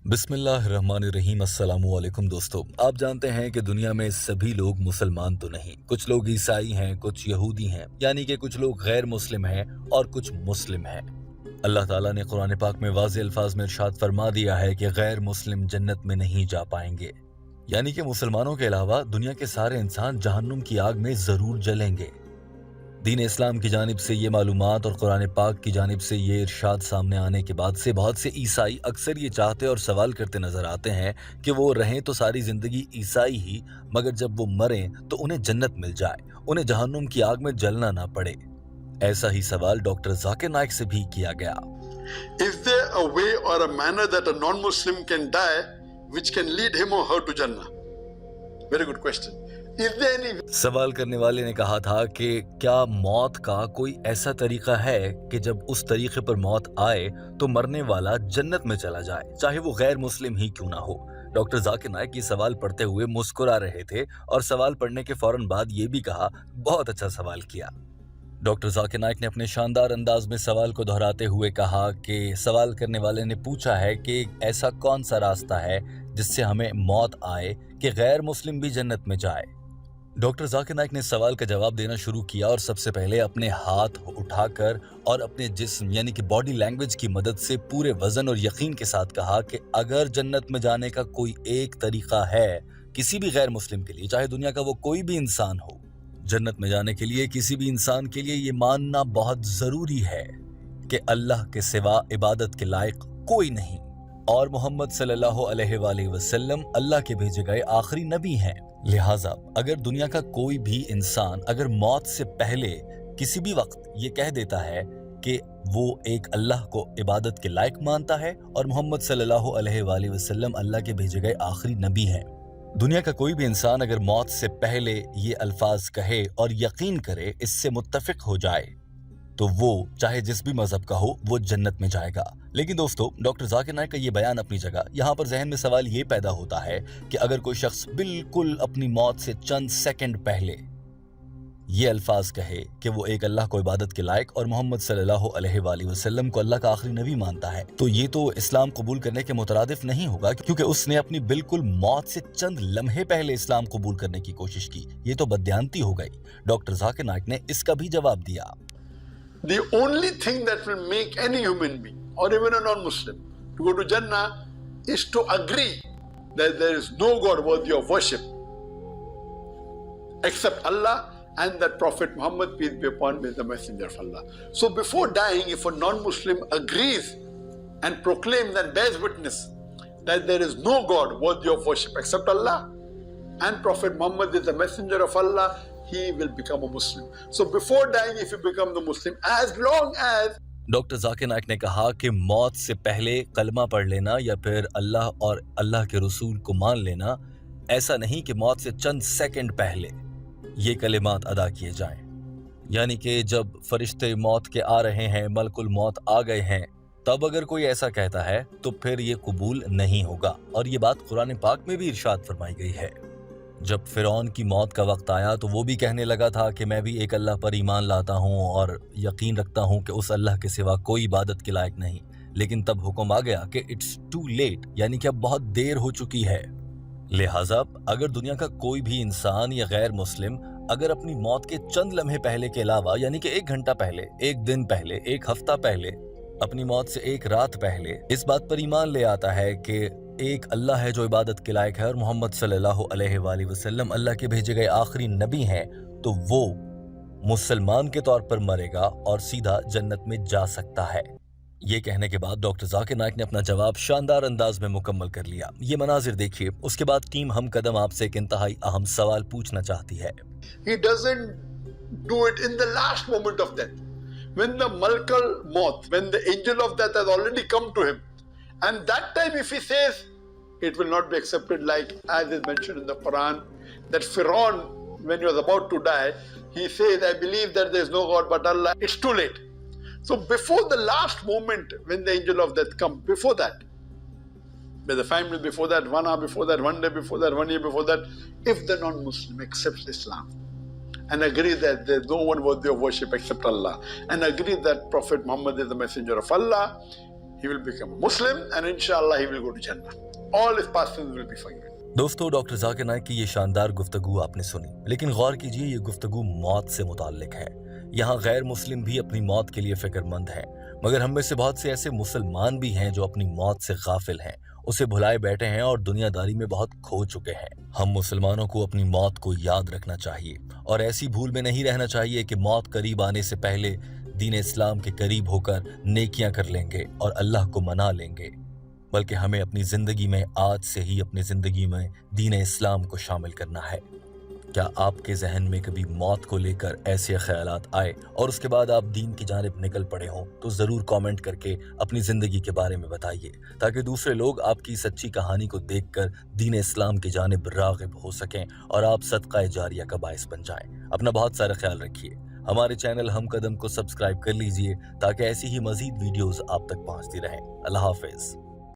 बिस्मिल्लाहिर्रहमानिर्रहीम। अस्सलामु अलैकुम दोस्तों, आप जानते हैं कि दुनिया में सभी लोग मुसलमान तो नहीं, कुछ लोग ईसाई हैं, कुछ यहूदी हैं, यानी कि कुछ लोग गैर मुस्लिम हैं और कुछ मुस्लिम हैं। अल्लाह ताला ने कुरान पाक में वाज़े अल्फाज में इरशाद फरमा दिया है कि गैर मुस्लिम जन्नत में नहीं जा पाएंगे, यानी कि मुसलमानों के अलावा दुनिया के सारे इंसान जहन्नुम की आग में जरूर जलेंगे। दीन इस्लाम की जानिब से ये मालूमात और कुरान पाक की जानिब से ये इरशाद सामने आने के बाद से बहुत से ईसाई अक्सर ये चाहते और सवाल करते नजर आते हैं कि वो रहें तो सारी जिंदगी ईसाई ही, मगर जब वो मरें तो उन्हें जन्नत मिल जाए, उन्हें जहन्नुम की आग में जलना ना पड़े। ऐसा ही सवाल डॉक्टर जाकिर नाइक से भी किया गया। Is there a way or a manner that a non-Muslim can die which can lead him or her to Jannah? Very good question. Is there any... सवाल करने वाले ने कहा था कि क्या मौत का कोई ऐसा तरीका है कि जब उस तरीके पर मौत आए तो मरने वाला जन्नत में चला जाए, चाहे वो गैर मुस्लिम ही क्यों ना हो। डॉक्टर जाकिर नाइक ये सवाल पढ़ते हुए मुस्कुरा रहे थे और सवाल पढ़ने के फौरन बाद ये भी कहा, बहुत अच्छा सवाल किया। डॉक्टर जाकिर नाइक ने अपने शानदार अंदाज में सवाल को दोहराते हुए कहा कि सवाल करने वाले ने पूछा है कि ऐसा कौन सा रास्ता है जिससे हमें मौत आए कि गैर मुस्लिम भी जन्नत में जाए। डॉक्टर जाकिर नाइक ने सवाल का जवाब देना शुरू किया और सबसे पहले अपने हाथ उठाकर और अपने जिस्म यानी कि बॉडी लैंग्वेज की मदद से पूरे वजन और यकीन के साथ कहा कि अगर जन्नत में जाने का कोई एक तरीका है किसी भी गैर मुस्लिम के लिए, चाहे दुनिया का वो कोई भी इंसान हो, जन्नत में जाने के लिए किसी भी इंसान के लिए ये मानना बहुत जरूरी है कि अल्लाह के सिवा इबादत के लायक कोई नहीं और मोहम्मद सल्लल्लाहु अलैहि वसल्लम अल्लाह के भेजे गए आखिरी नबी हैं। लिहाजा अगर दुनिया का कोई भी इंसान अगर मौत से पहले किसी भी वक्त ये कह देता है कि वो एक अल्लाह को इबादत के लायक मानता है और मोहम्मद सल्लल्लाहु अलैहि वसल्लम अल्लाह के भेजे गए आखिरी नबी हैं, दुनिया का कोई भी इंसान अगर मौत से पहले ये अल्फाज कहे और यकीन करे, इससे मुत्तफिक हो जाए, तो वो चाहे जिस भी मजहब का हो वो जन्नत में जाएगा। लेकिन दोस्तों, डॉक्टर जाकिर नाइक का ये बयान अपनी जगह, यहाँ पर जहन में सवाल ये पैदा होता है कि अगर कोई शख्स बिल्कुल अपनी मौत से चंद सेकंड पहले ये अल्फाज कहे कि वो एक अल्लाह को इबादत के लायक और मोहम्मद सल्लल्लाहु अलैहि वसल्लम को अल्लाह का आखिरी नबी मानता है, तो ये तो इस्लाम कबूल करने के मुतरादिफ नहीं होगा, क्योंकि उसने अपनी बिल्कुल मौत से चंद लम्हे पहले इस्लाम कबूल करने की कोशिश की। ये तो बददियानती हो गई। डॉक्टर जाकिर नाइक ने इसका भी जवाब दिया। The only thing that will make any human being or even a non-Muslim to go to Jannah is to agree that there is no God worthy of worship except Allah and that Prophet Muhammad, peace be upon him, is the messenger of Allah. So before dying, if a non-Muslim agrees and proclaims and bears witness that there is no God worthy of worship except Allah and Prophet Muhammad is the messenger of Allah, he will become a Muslim. So before dying, if you become the Muslim, as long as... doctor Zakir Naik ने कहा कि मौत से पहले कलमा पढ़ लेना या फिर अल्लाह और अल्लाह के रसूल को मान लेना, ऐसा नहीं कि मौत से चंद सेकंड पहले ये कलिमात अदा किए जाएं, यानी कि जब फरिश्ते मौत के आ रहे हैं, मलकुल मौत आ गए हैं, तब अगर कोई ऐसा कहता है तो फिर ये कबूल नहीं होगा। और ये बात कुरान पाक में भी इरशाद फरमाई गई है। जब फिरौन की मौत का वक्त आया तो वो भी कहने लगा था कि मैं भी एक अल्लाह पर ईमान लाता हूँ और यकीन रखता हूँ कि उस अल्लाह के सिवा कोई इबादत के लायक नहीं, लेकिन तब हुक्म आ गया कि इट्स टू लेट, यानी कि अब बहुत देर हो चुकी है। लिहाजा अगर दुनिया का कोई भी इंसान या गैर मुस्लिम अगर अपनी मौत के चंद लम्हे पहले के अलावा, यानी कि 1 घंटा पहले, 1 दिन पहले, 1 हफ्ता पहले, अपनी मौत से 1 रात पहले इस बात पर ईमान ले आता है कि एक अल्लाह है जो इबादत के लायक है और मोहम्मद सल्लल्लाहु अलैहि वसल्लम अल्लाह के भेजे गए आखिरी नबी हैं, तो वो मुसलमान के तौर पर मरेगा और सीधा जन्नत में जा सकता है। ये कहने के बाद डॉक्टर जाकिर नाइक ने अपना जवाब शानदार अंदाज में मुकम्मल कर लिया। ये मनाजिर देखिए। उसके बाद टीम हम कदम आपसे एक इंतहाई अहम सवाल पूछना चाहती है। He doesn't do it in the last moment of death. When the malakal maut, when the angel of death has already come to him, and that time if he says, it will not be accepted, like as is mentioned in the Quran, that Pharaoh, when he was about to die, he says, I believe that there is no God but Allah. It's too late. So before the last moment, when the angel of death comes, before that, by the 5 minutes before that, 1 hour before that, 1 day before that, 1 year before that, if the non-Muslim accepts Islam and agrees that there is no one worthy of worship except Allah, and agrees that Prophet Muhammad is the messenger of Allah, he will become a Muslim, and inshallah he will go to Jannah. All his past sins will be forgiven. दोस्तों, doctor Zakir Naik की ये शानदार गुफ्तगू आपने सुनी, लेकिन गौर कीजिए ये गुफ्तगू मौत से मुताल्लिक है। यहाँ गैर मुस्लिम भी अपनी मौत के लिए फिक्रमंद हैं, मगर हम में से बहुत से ऐसे मुसलमान भी हैं जो अपनी मौत से गाफिल हैं, उसे भुलाए बैठे हैं और दुनियादारी में बहुत खो चुके हैं। हम मुसलमानों को अपनी मौत को याद रखना चाहिए और ऐसी भूल में नहीं रहना चाहिए कि मौत करीब आने से पहले दीन इस्लाम के करीब होकर नेकियां कर लेंगे और अल्लाह को मना लेंगे, बल्कि हमें अपनी ज़िंदगी में आज से ही अपनी ज़िंदगी में दीन इस्लाम को शामिल करना है। क्या आपके जहन में कभी मौत को लेकर ऐसे ख्यालात आए और उसके बाद आप दीन की जानिब निकल पड़े हों, तो ज़रूर कमेंट करके अपनी ज़िंदगी के बारे में बताइए, ताकि दूसरे लोग आपकी सच्ची कहानी को देखकर दीन इस्लाम की जानिब राग़िब हो सकें और आप सदका जारिया का बाइस बन जाएं। अपना बहुत सारा ख्याल रखिए। हमारे चैनल हम कदम को सब्सक्राइब कर लीजिए ताकि ऐसी ही मज़ीद वीडियोज़ आप तक पहुँचती रहें। अल्लाह हाफ़िज़।